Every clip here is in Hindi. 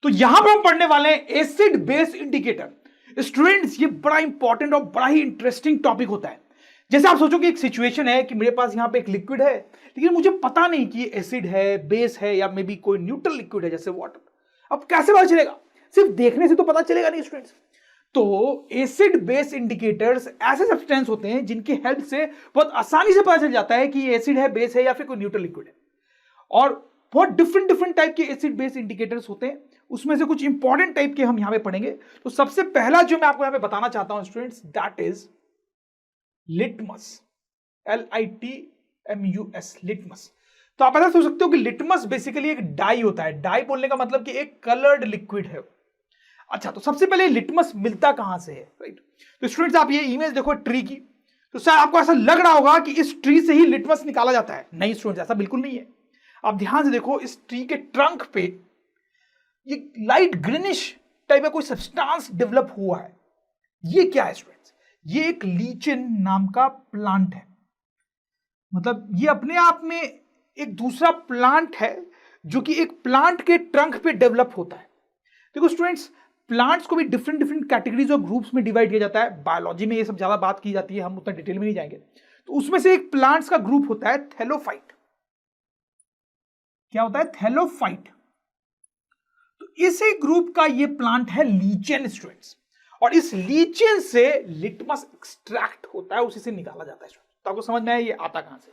तो यहां पर हम पढ़ने वाले हैं एसिड बेस इंडिकेटर। स्टूडेंट्स, ये बड़ा इंपॉर्टेंट और बड़ा ही इंटरेस्टिंग टॉपिक होता है। जैसे आप सोचो कि एक सिचुएशन है कि मेरे पास यहां पे एक लिक्विड है, लेकिन मुझे पता नहीं कि ये एसिड है, बेस है, या मे बी कोई न्यूट्रल लिक्विड है जैसे वाटर। अब कैसे पता चलेगा? सिर्फ देखने से तो पता चलेगा नहीं स्टूडेंट्स। तो एसिड बेस इंडिकेटर्स ऐसे सब्सटेंस होते हैं जिनकी हेल्प से बहुत आसानी से पता चल जाता है कि ये एसिड है, बेस है, या फिर कोई न्यूट्रल लिक्विड है। और बहुत डिफरेंट डिफरेंट टाइप के एसिड बेस इंडिकेटर्स होते हैं, उसमें से कुछ इंपॉर्टेंट टाइप के हम यहां पे पढ़ेंगे। तो सबसे पहला जो मैं आपको यहां पे बताना चाहता हूं students, that is litmus. LITMUS, litmus. तो आप ऐसा सोच सकते हो कि लिटमस बेसिकली एक डाई होता है। डाई बोलने का मतलब कि एक कलर्ड लिक्विड है। अच्छा, तो सबसे पहले लिटमस मिलता कहां से है, राइट? तो स्टूडेंट्स, आप ये इमेज देखो ट्री की, तो शायद आपको ऐसा लग रहा होगा कि इस ट्री से ही लिटमस निकाला जाता है। नहीं स्टूडेंट्स, ऐसा बिल्कुल नहीं है। आप ध्यान से देखो, इस ट्री के ट्रंक पे ये लाइट ग्रीनिश टाइप का कोई सब्सटेंस डेवलप हुआ है। ये क्या है स्टूडेंट्स? ये एक लीचेन नाम का प्लांट है। मतलब ये अपने आप में एक दूसरा प्लांट है जो कि एक प्लांट के ट्रंक पे डेवलप होता है। देखो स्टूडेंट्स, प्लांट्स को भी डिफरेंट डिफरेंट कैटेगरीज और ग्रुप्स में डिवाइड किया जाता है। बायोलॉजी में ये सब ज्यादा बात की जाती है, हम उतना डिटेल में नहीं जाएंगे। तो उसमें से एक प्लांट्स का ग्रुप होता है थैलोफाइट। क्या होता है? थैलोफाइट। तो इसी ग्रुप का ये प्लांट है लीचेन स्टूडेंट्स। और इस लीचेन से लिटमस एक्सट्रैक्ट होता है, उसी से निकाला जाता है। तो आपको समझ में आया ये आता कहां से?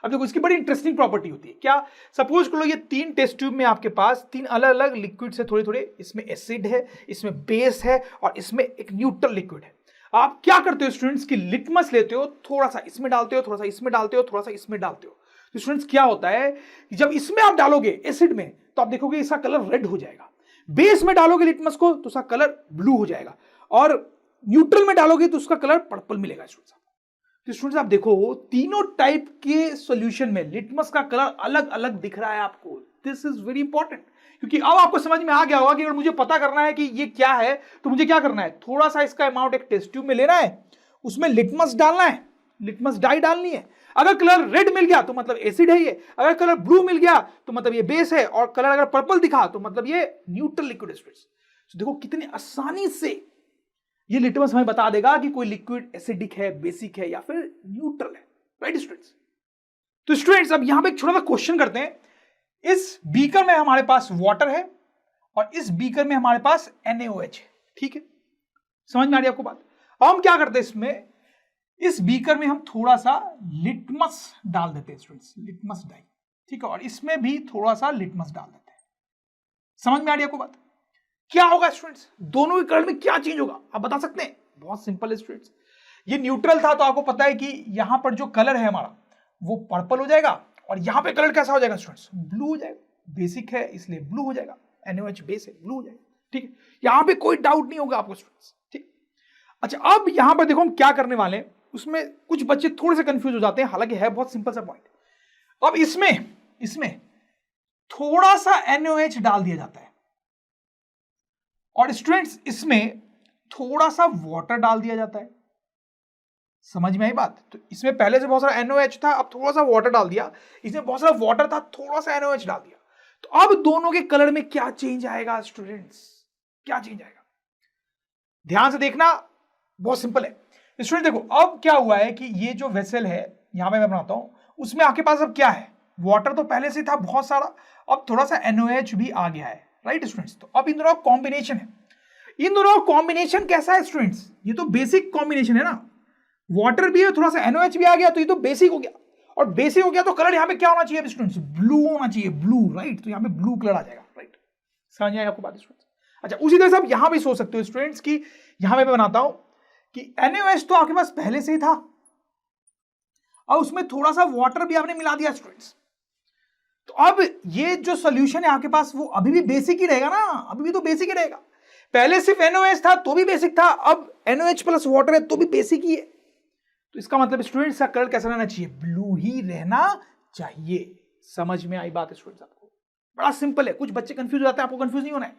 अब देखो, इसकी बड़ी इंटरेस्टिंग प्रॉपर्टी होती है। क्या? सपोज करो ये 3 टेस्ट ट्यूब में आपके पास 3 अलग अलग लिक्विड से थोड़े थोड़े, इसमें एसिड है, इसमें बेस है, और इसमें एक न्यूट्रल लिक्विड है। आप क्या करते हो स्टूडेंट्स कि लिटमस लेते हो, थोड़ा सा इसमें डालते हो, थोड़ा सा इसमें डालते हो, थोड़ा सा इसमें डालते हो। तो स्टूडेंट्स, क्या होता है कि जब इसमें आप डालोगे एसिड में, तो आप देखोगे इसका कलर रेड हो जाएगा। बेस में डालोगे लिटमस को तो उसका कलर ब्लू हो जाएगा, और न्यूट्रल में डालोगे तो उसका कलर पर्पल मिलेगा स्टूडेंट्स। तो स्टूडेंट्स, आप देखो तीनों टाइप के सॉल्यूशन में लिटमस का कलर अलग अलग दिख रहा है आपको। दिस इज वेरी इंपॉर्टेंट, क्योंकि अब आपको समझ में आ गया होगा कि अगर मुझे पता करना है कि ये क्या है, तो मुझे क्या करना है? थोड़ा सा इसका अमाउंट एक टेस्ट ट्यूब में लेना है, उसमें लिटमस डालना है, लिटमस डाई डालनी है। अगर कलर रेड मिल गया तो मतलब एसिड है ये, अगर कलर ब्लू मिल गया तो मतलब ये बेस है, और कलर अगर पर्पल दिखा तो मतलब ये न्यूट्रल लिक्विड है। तो देखो कितनी आसानी से ये लिटमस हमें बता देगा कि कोई लिक्विड एसिडिक है, बेसिक है, या फिर न्यूट्रल है, राइट स्टूडेंट्स? तो स्टूडेंट्स, अब यहां पे एक छोटा सा क्वेश्चन करते हैं। इस बीकर में हमारे पास वाटर है, और इस बीकर में हमारे पास NaOH है, ठीक है? समझ में आ रही है आपको बात? अब हम क्या करते हैं, इसमें इस बीकर में हम थोड़ा सा लिटमस डाल देते हैं स्टूडेंट्स, लिटमस डाई, ठीक है? और इसमें भी थोड़ा सा लिटमस डाल देते हैं। समझ में आ रही है आपको बात? क्या होगा स्टूडेंट्स? दोनों के कलर में क्या चेंज होगा, आप बता सकते हैं? बहुत सिंपल है स्टूडेंट्स। ये न्यूट्रल था तो आपको पता है कि यहां पर जो कलर है हमारा वो पर्पल हो जाएगा, और यहां पे कलर कैसा हो जाएगा स्टूडेंट्स? ब्लू हो जाएगा। बेसिक है इसलिए ब्लू हो जाएगा, NaOH बेस है, ब्लू हो जाएगा, ठीक है? यहां पे कोई डाउट नहीं होगा आपको स्टूडेंट्स, ठीक? अच्छा, अब यहां पर देखो हम क्या करने वाले हैं। उसमें कुछ बच्चे थोड़े से कंफ्यूज हो जाते हैं, हालांकि है बहुत सिंपल सा पॉइंट। अब इसमें थोड़ा सा NaOH डाल दिया जाता है, और स्टूडेंट्स इसमें थोड़ा सा वाटर डाल दिया जाता है। समझ में आई बात? तो इसमें पहले से बहुत सारा NaOH था, अब थोड़ा सा वाटर डाल दिया। इसमें बहुत सारा वाटर था, थोड़ा सा NaOH डाल दिया। तो अब दोनों के कलर में क्या चेंज आएगा स्टूडेंट्स? क्या चेंज आएगा? ध्यान से देखना, बहुत सिंपल है स्टूडेंट। देखो अब क्या हुआ है कि ये जो वेसल है यहां पे मैं बनाता हूं, उसमें आपके पास अब क्या है? वाटर तो पहले से था बहुत सारा, अब थोड़ा सा NaOH भी आ गया है, राइट स्टूडेंट्स? तो अब इन दोनों का कॉम्बिनेशन है। इन दोनों का कॉम्बिनेशन कैसा है स्टूडेंट्स? ये तो बेसिक कॉम्बिनेशन है ना, वाटर भी है, थोड़ा सा NaOH भी आ गया, तो ये तो बेसिक हो गया। और बेसिक हो गया तो कलर यहां पे क्या होना चाहिए स्टूडेंट्स? ब्लू होना चाहिए, ब्लू, राइट? तो यहां पे ब्लू कलर आ जाएगा, राइट? समझ में आया आपको बात स्टूडेंट्स? अच्छा, उसी तरह से आप यहां भी सोच सकते हो स्टूडेंट्स कि यहां मैं बनाता हूं कि NaOH तो आपके पास पहले से ही था, और उसमें थोड़ा सा वाटर भी आपने मिला दिया स्टूडेंट्स। तो अब ये जो सॉल्यूशन है आपके पास वो अभी भी बेसिक ही रहेगा ना, अभी भी तो बेसिक ही रहेगा। पहले सिर्फ NaOH था तो भी बेसिक था, अब NaOH प्लस वाटर है तो भी बेसिक ही है। तो इसका मतलब स्टूडेंट्स का कलर कैसा रहना चाहिए? ब्लू ही रहना चाहिए। समझ में आई बात स्टूडेंट्स आपको? बड़ा सिंपल है, कुछ बच्चे कंफ्यूज हो जाते हैं, आपको कंफ्यूज नहीं होना है।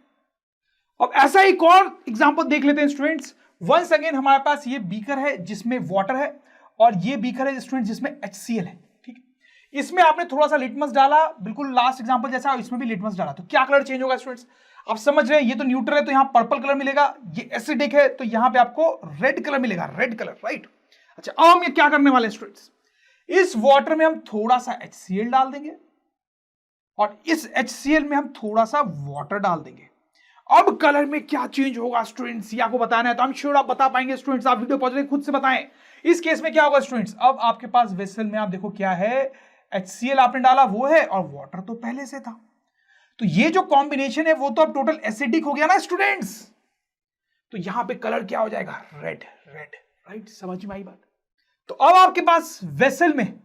अब ऐसा एक और एग्जांपल देख लेते हैं स्टूडेंट्स। वंस अगेन हमारे पास ये बीकर है जिसमें वाटर है, और ये बीकर है स्टूडेंट्स जिसमें HCl है, ठीक है? इसमें आपने थोड़ा सा लिटमस डाला, बिल्कुल लास्ट एग्जांपल जैसा, इसमें भी लिटमस डाला, तो क्या कलर चेंज होगा स्टूडेंट्स? अब समझ रहे हैं, ये तो न्यूट्रल है तो यहां पर्पल कलर मिलेगा, ये एसिडिक है तो यहां पे आपको रेड कलर मिलेगा, रेड कलर, राइट। अच्छा, अब हम ये क्या करने वाले स्टूडेंट्स, इस वाटर में हम थोड़ा सा HCl डाल देंगे और इस HCl में हम थोड़ा सा वाटर डाल देंगे। अब कलर में क्या चेंज होगा स्टूडेंट्स, ये आपको बताना है, तो हम श्योर आप बता पाएंगे स्टूडेंट्स, आप वीडियो पॉज खुद से बताएं। इस केस में क्या होगा स्टूडेंट्स, अब आपके पास वेसल में आप देखो क्या है, HCl आपने डाला वो है और वाटर तो पहले से था, तो ये जो कॉम्बिनेशन है वो तो अब टोटल एसिडिक हो गया ना स्टूडेंट्स, तो यहां पे कलर क्या हो जाएगा, रेड, रेड, राइट। समझ में आई बात। तो अब आपके पास वेसल में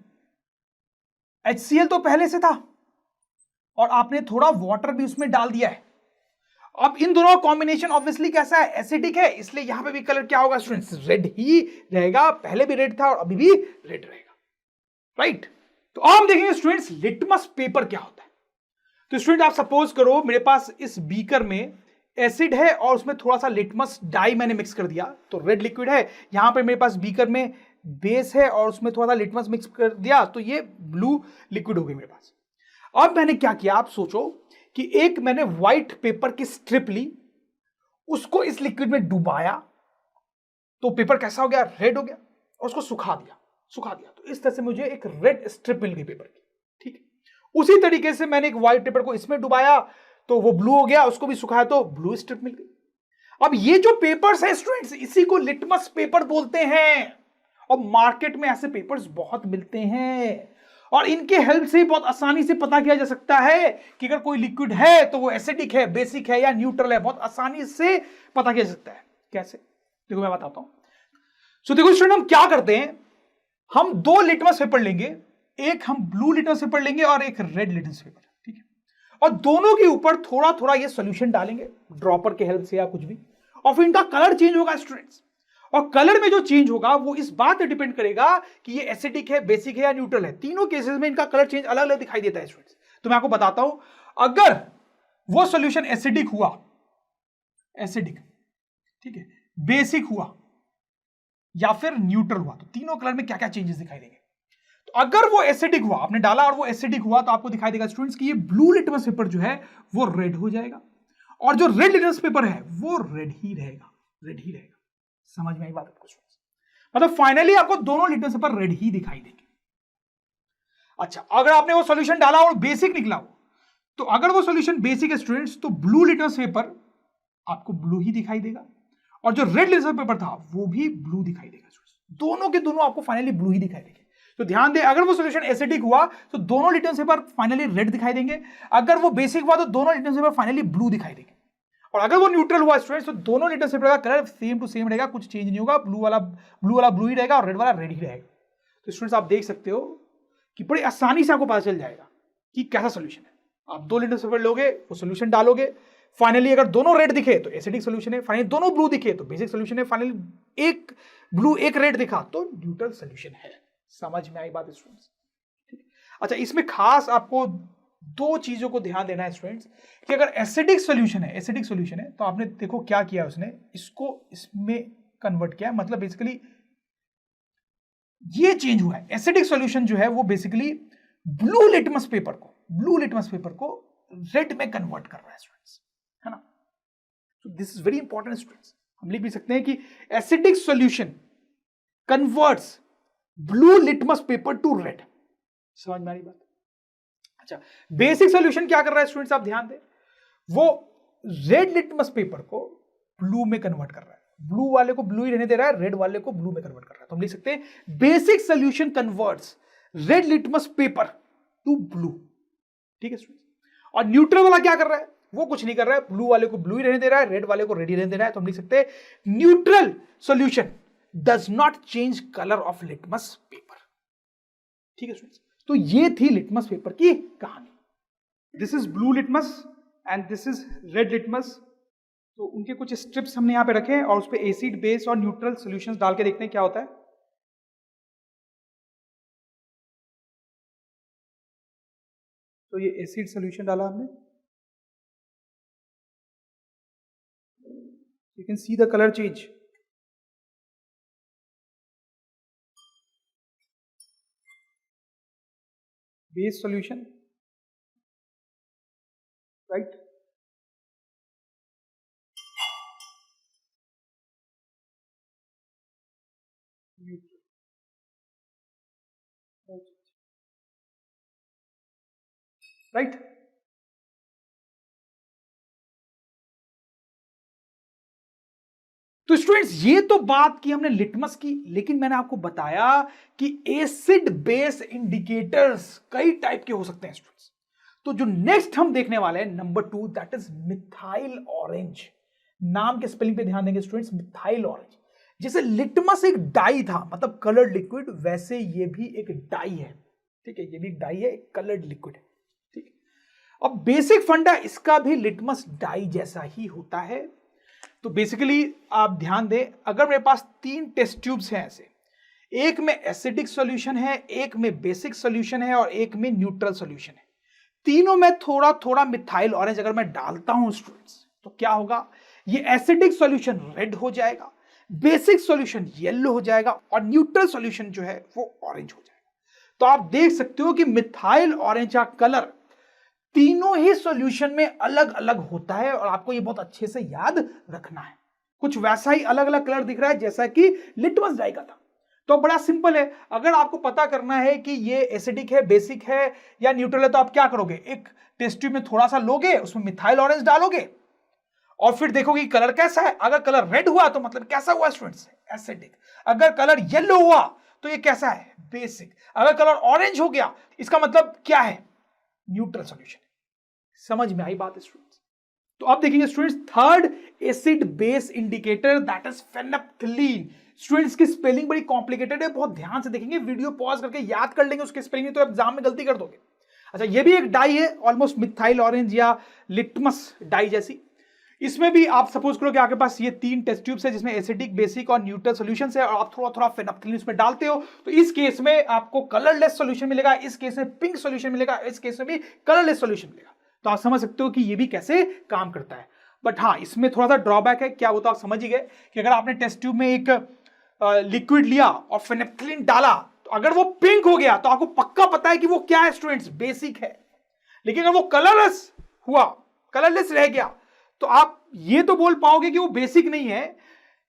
HCl तो पहले से था और आपने थोड़ा वाटर भी उसमें डाल दिया है। अब इन दोनों का कॉम्बिनेशन ऑब्वियसली कैसा है, एसिडिक है, इसलिए यहां पे भी कलर क्या होगा स्टूडेंट्स, रेड ही रहेगा, पहले भी रेड था और अभी भी रेड रहेगा, राइट। तो अब हम देखेंगे स्टूडेंट्स लिटमस पेपर क्या होता है। तो स्टूडेंट आप सपोज करो मेरे पास इस बीकर में एसिड है और उसमें थोड़ा सा लिटमस डाई मैंने मिक्स कर दिया, तो रेड लिक्विड है। यहां पे मेरे पास बीकर में बेस है और उसमें थोड़ा सा लिटमस मिक्स कर दिया, तो ये ब्लू लिक्विड हो गई मेरे पास। अब मैंने क्या किया, आप सोचो कि एक मैंने व्हाइट पेपर की स्ट्रिप ली, उसको इस लिक्विड में डुबाया, तो पेपर कैसा हो गया, रेड हो गया, और उसको सुखा दिया, तो इस तरह से मुझे एक रेड स्ट्रिप मिल गई पेपर की, ठीक है। उसी तरीके से मैंने एक व्हाइट पेपर को इसमें डुबाया तो वो ब्लू हो गया, उसको भी सुखाया तो ब्लू स्ट्रिप मिल गई। अब ये जो पेपर्स है स्टूडेंट्स, इसी को लिटमस पेपर बोलते हैं, और मार्केट में ऐसे पेपर्स बहुत मिलते हैं, और इनके हेल्प से बहुत आसानी से पता किया जा सकता है कि अगर कोई लिक्विड है तो वो एसिडिक है, बेसिक है या न्यूट्रल है, बहुत आसानी से पता किया जा सकता है। कैसे, देखो मैं बताता हूं। सो देखो स्टूडेंट, हम क्या करते हैं, हम दो लिटमस पेपर लेंगे, एक हम ब्लू लिटमस पेपर लेंगे और एक रेड लिटमस पेपर, ठीक है, और दोनों के ऊपर थोड़ा थोड़ा ये सॉल्यूशन डालेंगे ड्रॉपर के हेल्प से या कुछ भी, और फिर इनका कलर चेंज होगा स्टूडेंट्स। और कलर में जो चेंज होगा वो इस बात पे डिपेंड करेगा कि ये एसिडिक है, बेसिक है या न्यूट्रल है। तीनों केसेस में इनका कलर चेंज अलग अलग दिखाई देता है स्टूडेंट्स। तो मैं आपको बताता हूं, अगर वो सॉल्यूशन एसिडिक हुआ, एसिडिक, ठीक है, बेसिक हुआ या फिर न्यूट्रल हुआ, तो तीनों कलर में क्या क्या चेंजेस दिखाई देंगे। तो अगर वो एसिडिक हुआ, आपने डाला और वो एसिडिक हुआ, तो आपको दिखाई देगा स्टूडेंट्स कि ये ब्लू लिटमस पेपर जो है वो रेड हो जाएगा, और जो रेड लिटमस पेपर है वो रेड ही रहेगा, रेड ही रहेगा। समझ में आई बात आपको स्टूडेंट्स, मतलब फाइनली आपको दोनों लिटमस पेपर रेड ही दिखाई देंगे। अच्छा, अगर आपने वो सॉल्यूशन डाला और बेसिक निकला हो, तो अगर वो सॉल्यूशन बेसिक है स्टूडेंट्स, तो ब्लू लिटमस पेपर आपको ब्लू ही दिखाई देगा, और जो रेड लिटमस पेपर था वो भी ब्लू दिखाई देगा। दोनों के दोनों आपको फाइनली ब्लू ही दिखाई देंगे। तो ध्यान दें, अगर वो सॉल्यूशन एसिडिक हुआ तो दोनों लिटमस पेपर फाइनली रेड दिखाई देंगे, अगर वो बेसिक हुआ तो दोनों लिटमस पेपर फाइनली ब्लू दिखाई देंगे, और अगर वो न्यूट्रल हुआ स्टूडेंट्स तो दोनों लिटमस पेपर का कलर सेम टू सेम रहेगा, कुछ चेंज नहीं होगा, ब्लू वाला ब्लू ही रहेगा और रेड वाला रेड ही रहेगा। तो स्टूडेंट्स आप देख सकते हो कि बड़ी आसानी से आपको पता चल जाएगा कि कैसा सोल्यूशन है। आप दो लिटमस पेपर लोगे, वो सोल्यूशन डालोगे, फाइनली अगर दोनों रेड दिखे तो एसिडिक सोल्यूशन है, फाइनली दोनों ब्लू दिखे तो बेसिक सोल्यूशन है, फाइनली एक ब्लू एक रेड दिखा तो न्यूट्रल सोल्यूशन है। समझ में आई बात स्टूडेंट्स, ठीक। अच्छा, इसमें खास आपको दो चीजों को ध्यान देना है स्टूडेंट्स, कि अगर एसिडिक सोल्यूशन है तो आपने देखो क्या किया, उसने इसको इसमें कन्वर्ट किया, मतलब बेसिकली ये चेंज हुआ है। एसिडिक सॉल्यूशन जो है वो बेसिकली ब्लू लिटमस पेपर को रेड में कन्वर्ट कर रहा है स्टूडेंट्स, है ना। तो this is very important students. हम लिख भी सकते हैं कि acidic solution converts blue litmus paper two red. समझ में आ रही बात। अच्छा, बेसिक सॉल्यूशन क्या कर रहा है स्टूडेंट्स, आप ध्यान दें, वो रेड लिटमस पेपर को ब्लू में कन्वर्ट कर रहा है, ब्लू वाले को ब्लू ही रहने दे रहा है, रेड वाले को ब्लू में कन्वर्ट कर रहा है। तो हम लिख सकते हैं basic solution converts red litmus paper two blue, ठीक है स्टूडेंट्स। और न्यूट्रल वाला क्या कर रहा है, वो कुछ नहीं कर रहा है, ब्लू वाले को ब्लू ही रहने दे रहा है, रेड वाले को रेड ही रहने दे रहा है। तो हम लिख सकते हैं neutral solution does not change colour of litmus paper, ठीक है स्टूडेंट्स। तो ये थी लिटमस पेपर की कहानी। This is blue litmus and this is red litmus. तो उनके कुछ स्ट्रिप्स हमने यहां पे रखे हैं और उस पे एसिड, बेस और न्यूट्रल सॉल्यूशंस डाल के देखते हैं क्या होता है। तो ये एसिड सॉल्यूशन डाला हमने, you can see the colour change. Base solution, right, right. तो स्टूडेंट्स ये तो बात की हमने लिटमस की, लेकिन मैंने आपको बताया कि एसिड बेस इंडिकेटर्स कई टाइप के हो सकते हैं स्टूडेंट्स। तो जो नेक्स्ट हम देखने वाले हैं number 2, that is methyl orange. नाम के स्पेलिंग पे ध्यान देंगे स्टूडेंट्स, मिथाइल ऑरेंज। जैसे लिटमस एक डाई था, मतलब कलर्ड लिक्विड, वैसे ये भी एक डाई है। ठीक है, ये भी डाई है, एक कलर्ड लिक्विड है। ठीक है, अब बेसिक फंडा इसका भी लिटमस डाई जैसा ही होता है। तो बेसिकली आप ध्यान दें, अगर मेरे पास 3 टेस्ट ट्यूब्स हैं ऐसे, एक में एसिडिक सॉल्यूशन है, एक में बेसिक सॉल्यूशन है और एक में न्यूट्रल सॉल्यूशन है, तीनों में थोड़ा थोड़ा मिथाइल ऑरेंज अगर मैं डालता हूं स्टूडेंट्स, तो क्या होगा, ये एसिडिक सॉल्यूशन रेड हो जाएगा, बेसिक सॉल्यूशन येलो हो जाएगा और न्यूट्रल सॉल्यूशन जो है वो ऑरेंज हो जाएगा। तो आप देख सकते हो कि मिथाइल ऑरेंज का कलर तीनों ही सॉल्यूशन में अलग अलग होता है और आपको ये बहुत अच्छे से याद रखना है। कुछ वैसा ही अलग अलग कलर दिख रहा है जैसा कि लिटमस डाई का था। तो बड़ा सिंपल है, अगर आपको पता करना है कि ये एसिडिक है, बेसिक है या न्यूट्रल है, तो आप क्या करोगे, एक टेस्ट ट्यूब में थोड़ा सा लोगे, उसमें मिथाइल ऑरेंज डालोगे और फिर देखोगे कि कलर कैसा है। अगर कलर रेड हुआ तो मतलब कैसा हुआ स्टूडेंट्स, एसिडिक। अगर कलर येलो हुआ तो ये कैसा है, बेसिक। अगर कलर ऑरेंज हो गया इसका मतलब क्या है, न्यूट्रल सॉल्यूशन। समझ में आई बात स्टूडेंट्स? तो अब देखेंगे students third acid base indicator, that is phenolphthalein. Students की स्पेलिंग बड़ी कॉम्प्लिकेटेड है, बहुत ध्यान से देखेंगे, वीडियो पॉज करके याद कर लेंगे उसके स्पेलिंग, तो एग्जाम में गलती कर दोगे। अच्छा, ये भी एक डाई है, ऑलमोस्ट मिथाइल ऑरेंज या लिटमस डाई जैसी। इसमें भी आप सपोज करो कि आपके पास ये 3 टेस्ट ट्यूब्स है जिसमें एसिडिक, बेसिक और न्यूट्रल सॉल्यूशन है और आप थोड़ा थोड़ा फेनेप्थलीन इसमें डालते हो, तो इस केस में आपको कलरलेस सॉल्यूशन मिलेगा, इस केस में पिंक सॉल्यूशन मिलेगा, इस केस में भी कलरलेस सॉल्यूशन मिलेगा। तो आप समझ सकते हो कि ये भी कैसे काम करता है। बट हाँ, इसमें थोड़ा सा ड्रॉबैक है, क्या वो तो आप समझ ही गए कि अगर आपने टेस्ट ट्यूब में एक लिक्विड लिया और फेनेप्थलीन डाला, तो अगर वो पिंक हो गया तो आपको पक्का पता है कि वो क्या है स्टूडेंट्स, बेसिक है। लेकिन अगर वो कलरलेस हुआ, कलरलेस रह गया, तो आप ये तो बोल पाओगे कि वो बेसिक नहीं है,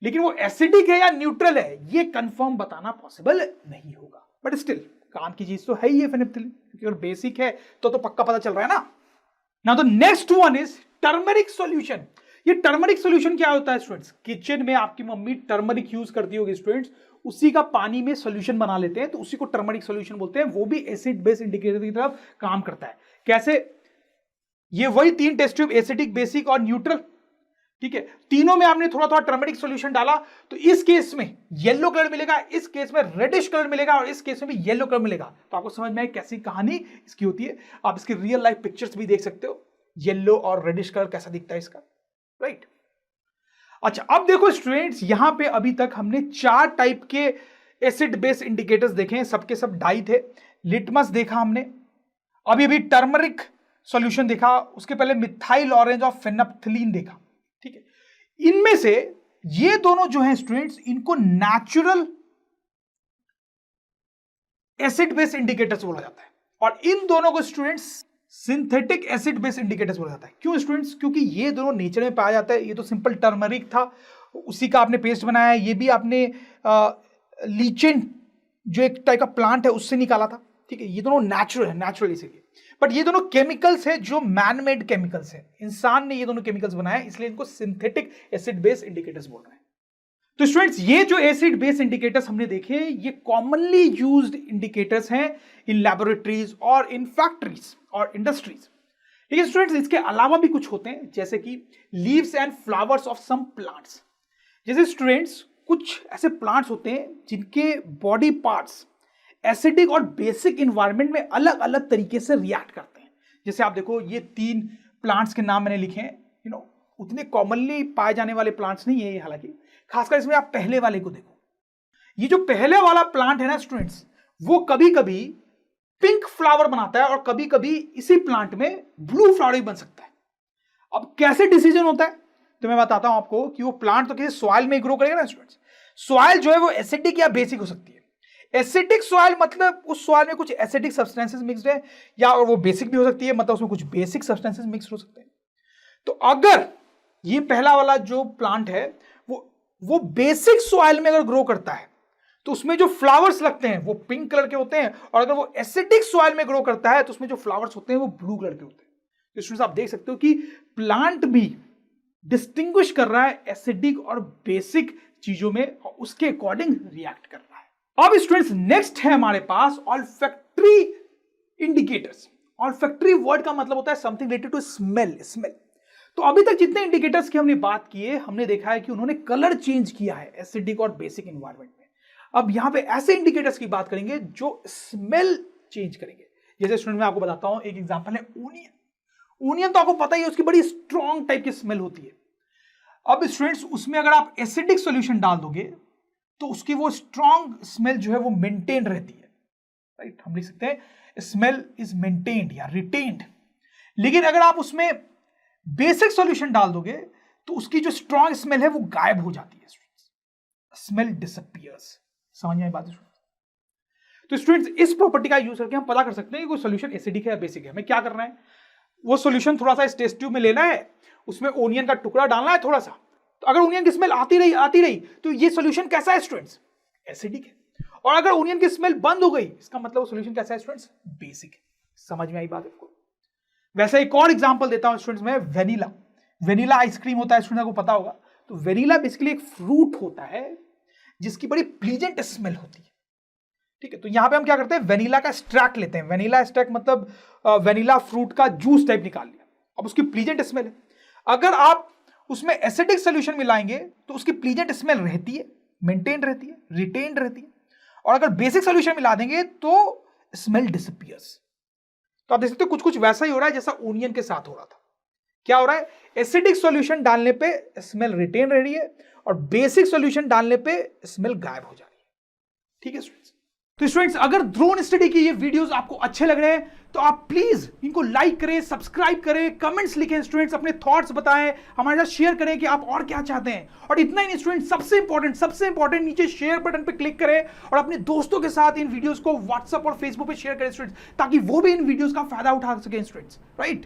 लेकिन वो एसिडिक है या न्यूट्रल है ये कंफर्म बताना पॉसिबल नहीं होगा। बट स्टिल काम की चीज तो है ही है फेनेप्थलीन, क्योंकि अगर बेसिक है तो पक्का पता चल रहा है ना। Now the next one is turmeric solution. ये टर्मरिक सॉल्यूशन क्या होता है स्टूडेंट्स, किचन में आपकी मम्मी टर्मरिक यूज करती होगी स्टूडेंट्स, उसी का पानी में सॉल्यूशन बना लेते हैं, तो उसी को टर्मरिक सॉल्यूशन बोलते हैं। वो भी एसिड बेस इंडिकेटर की तरफ काम करता है। कैसे, ये वही 3 टेस्ट ट्यूब, एसिडिक, बेसिक और न्यूट्रल, ठीक है, तीनों में आपने थोड़ा थोड़ा टर्मरिक सॉल्यूशन डाला, तो इस केस में येलो कलर मिलेगा, इस केस में रेडिश कलर मिलेगा और इस केस में भी येलो कलर मिलेगा। तो आपको समझ में आए कैसी कहानी इसकी होती है। आप इसकी रियल लाइफ पिक्चर्स भी देख सकते हो, येलो और रेडिश कलर कैसा दिखता है इसका, राइट। अच्छा, अब देखो स्टूडेंट्स, यहां पे अभी तक हमने 4 टाइप के एसिड बेस इंडिकेटर्स देखे हैं, सबके सब डाई थे। लिटमस देखा हमने, अभी टर्मरिक सॉल्यूशन देखा, उसके पहले मिथाइल ऑरेंज और फेनेप्थलीन देखा, ठीक है। इनमें से ये दोनों जो हैं स्टूडेंट्स, इनको नेचुरल एसिड बेस इंडिकेटर्स बोला जाता है और इन दोनों को students synthetic acid base indicators बोला जाता है। क्यों स्टूडेंट्स, क्योंकि ये दोनों नेचर में पाया जाता है। ये तो सिंपल टर्मरिक था, उसी का आपने पेस्ट बनाया है, ये भी आपने लीचेन जो एक टाइप का प्लांट है उससे निकाला था, ठीक है। ये दोनों नेचुरल है, नेचुरल इसीलिए। बट ये दोनों केमिकल्स है जो मैन मेड केमिकल्स है, इंसान ने ये दोनों केमिकल्स बनाया, इसलिए इनको सिंथेटिक एसिड बेस इंडिकेटर्स बोल रहे हैं। तो स्टूडेंट्स, ये जो एसिड बेस इंडिकेटर्स हमने देखे, ये कॉमनली यूज्ड इंडिकेटर्स हैं इन लैबोरेटरीज और इन फैक्ट्रीज और इंडस्ट्रीज। ठीक है स्टूडेंट्स, इसके अलावा भी कुछ होते हैं, जैसे कि leaves and flowers of some plants. जैसे स्टूडेंट्स, कुछ ऐसे प्लांट्स होते हैं जिनके बॉडी पार्ट्स एसिडिक और बेसिक इन्वायरमेंट में अलग अलग तरीके से रिएक्ट करते हैं। जैसे आप देखो, ये 3 प्लांट्स के नाम मैंने लिखे हैं, उतने कॉमनली पाए जाने वाले प्लांट्स नहीं है ये, हालांकि खासकर इसमें आप पहले वाले को देखो। ये जो पहले वाला प्लांट है ना स्टूडेंट्स, वो कभी कभी पिंक फ्लावर बनाता है और कभी कभी इसी प्लांट में ब्लू फ्लावर भी बन सकता है। अब कैसे डिसीजन होता है, तो मैं बताता हूं आपको कि वो प्लांट तो किसी सॉइल में ग्रो करेगा ना स्टूडेंट्स। सॉइल जो है वो एसिडिक या बेसिक हो सकती है। एसिडिक सॉइल मतलब उस सॉइल में कुछ एसिडिक सब्सटेंसेस मिक्स्ड है, या वो बेसिक भी हो सकती है, मतलब उसमें कुछ बेसिक सब्सटेंसेस मिक्स हो सकते हैं। तो अगर ये पहला वाला जो प्लांट है वो बेसिक सॉइल में अगर ग्रो करता है, तो उसमें जो फ्लावर्स लगते हैं वो पिंक कलर के होते हैं, और अगर वो एसिडिक सॉइल में ग्रो करता है तो उसमें जो फ्लावर्स होते हैं वो ब्लू कलर के होते हैं। तो स्टूडेंट्स आप देख सकते हो कि प्लांट भी डिस्टिंग्विश कर रहा है एसिडिक और बेसिक चीजों में, और उसके अकॉर्डिंग रिएक्ट कर रहा है। अब स्टूडेंट्स नेक्स्ट है हमारे पास ऑल्फैक्टरी इंडिकेटर्स। ऑल्फैक्टरी वर्ड का मतलब होता है समथिंग रिलेटेड टू स्मेल। तो अभी तक जितने इंडिकेटर्स की हमने बात की है, हमने देखा है कि उन्होंने कलर चेंज किया है एसिडिक और बेसिक एनवायरनमेंट में। अब यहां पे ऐसे इंडिकेटर्स की बात करेंगे जो स्मेल चेंज करेंगे। जैसे स्टूडेंट मैं आपको बताता हूं, एक एग्जांपल है ओनियन। ओनियन तो आपको पता ही है, उसकी बड़ी स्ट्रॉन्ग टाइप की स्मेल होती है। अब स्टूडेंट्स उसमें अगर आप एसिडिक सॉल्यूशन डाल दोगे तो उसकी वो स्ट्रॉन्ग स्मेल जो है वो मेंटेन रहती है, राइट। हम लिख सकते हैं स्मेल इज मेंटेन्ड या रिटेन्ड। लेकिन अगर आप उसमें बेसिक सॉल्यूशन डाल दोगे तो उसकी जो स्ट्रॉन्ग स्मेल है वो गायब हो जाती है। Smell disappears. समझ में आई बात? तो स्टूडेंट्स इस प्रॉपर्टी का यूज करके हम पता कर सकते हैं कि कोई सॉल्यूशन एसिडिक है या बेसिक है। हमें क्या करना है, वो सॉल्यूशन थोड़ा सा इस टेस्ट ट्यूब में लेना है, उसमें ओनियन का टुकड़ा डालना है थोड़ा सा। तो अगर ओनियन की स्मेल आती रही तो ये सॉल्यूशन कैसा है स्टूडेंट्स? एसिडिक है। और अगर ओनियन की स्मेल बंद हो गई, इसका मतलब वो सॉल्यूशन कैसा है स्टूडेंट्स? बेसिक है। समझ में आई बात आपको? वैसे एक और एग्जांपल देता हूं स्टूडेंट्स में, वेनिला। वेनिला आइसक्रीम होता है, स्टूडेंट को पता होगा। तो वेनिला बेसिकली एक फ्रूट होता है जिसकी बड़ी प्लीजेंट स्मेल होती है, ठीक है। तो यहां पे हम क्या करते हैं, वेनिला का एक्सट्रैक्ट लेते हैं। वेनिला एक्सट्रैक्ट मतलब वेनिला फ्रूट का जूस टाइप निकाल लिया। अब उसकी प्लीजेंट स्मेल है। अगर आप उसमें एसिडिक सोल्यूशन मिलाएंगे तो उसकी प्लीजेंट स्मेल रहती है, मेंटेन रहती है, रिटेन्ड रहती है। और अगर बेसिक सोल्यूशन मिला देंगे तो स्मेल डिसअपीयर्स। तो आप देख सकते हो कुछ कुछ वैसा ही हो रहा है जैसा ओनियन के साथ हो रहा था। क्या हो रहा है, एसिडिक सॉल्यूशन डालने पे स्मेल रिटेन रह रही है और बेसिक सॉल्यूशन डालने पे स्मेल गायब हो जा रही है, ठीक है स्टूडेंट्स। तो स्टूडेंट्स अगर ड्रोन स्टडी के ये वीडियोस आपको अच्छे लग रहे हैं तो आप प्लीज इनको लाइक करें, सब्सक्राइब करें, कमेंट्स लिखें स्टूडेंट्स, अपने थॉट्स बताएं, हमारे साथ शेयर करें कि आप और क्या चाहते हैं। और इतना ही नहीं स्टूडेंट्स, सबसे इंपॉर्टेंट नीचे शेयर बटन पे क्लिक करें और अपने दोस्तों के साथ इन वीडियोस को व्हाट्सएप और फेसबुक पे शेयर करें स्टूडेंट्स, ताकि वो भी इन वीडियोस का फायदा उठा सकें स्टूडेंट्स, राइट।